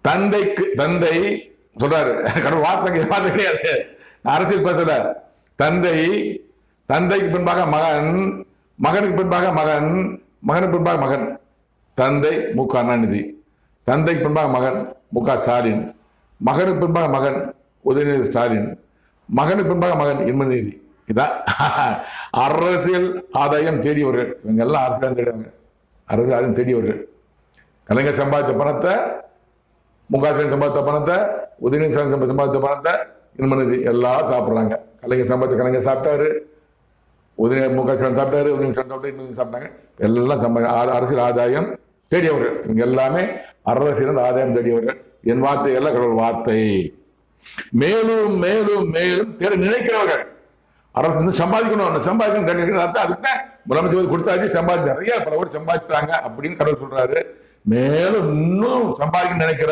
தந்தை சொல்றாரு, கடவுள் வார்த்தை கிடையாது, அரசியல் பேசல. தந்தைக்கு பின்பாக மகன், மகனுக்கு பின்பாக மகன், மகனுக்கு பின்பாக மகன். தந்தை மு க கருணாநிதி, தந்தைக்கு பின்பாக மகன் மு க ஸ்டாலின், மகனுக்கு பின்பாக மகன் உதயநிதி ஸ்டாலின், மகனுக்கு பின்பாக மகன் இன்பநிதி. இதான் அரசியல் ஆதாயம் தேடியவர்கள். இவங்க எல்லாம் அரசியல் தேடியவங்க, அரசியல் ஆதாயம் தேடியவர்கள். கலைஞர் சம்பாதித்த பணத்தை, மு க ஸ்டாலின் சம்பாதித்த பணத்தை, உதயநிதி ஸ்டாலின் சம்பாதித்த பணத்தை இன்பநிதி எல்லாம் சாப்பிட்றாங்க. கலைஞர் சம்பாதித்த கலைஞர் சாப்பிட்டாரு, மு க ஸ்டாலின் சாப்பிட்டாரு, உதயநிதி ஸ்டாலின் சாப்பிட்டாரு, இன்பநிதி சாப்பிட்டாங்க. எல்லாம் அரசியல் ஆதாயம் தேடியவர்கள். இவங்க எல்லாமே அரசியல் ஆதாயம் தேடியவர்கள். என் வார்த்தை எல்லாம் கடவுள் வார்த்தை. மேலும் மேலும் மேலும் தேட நினைக்கிறவர்கள். அரசு சம்பாதிக்கணும் அதுக்கு தான் முதலமைச்சர் கொடுத்தாச்சு, சம்பாதிச்சு நிறைய பல கோடி சம்பாதிச்சுட்டாங்க அப்படின்னு கடவுள் சொல்றாரு. மேலும் இன்னும் சம்பாதிக்கணும்னு நினைக்கிற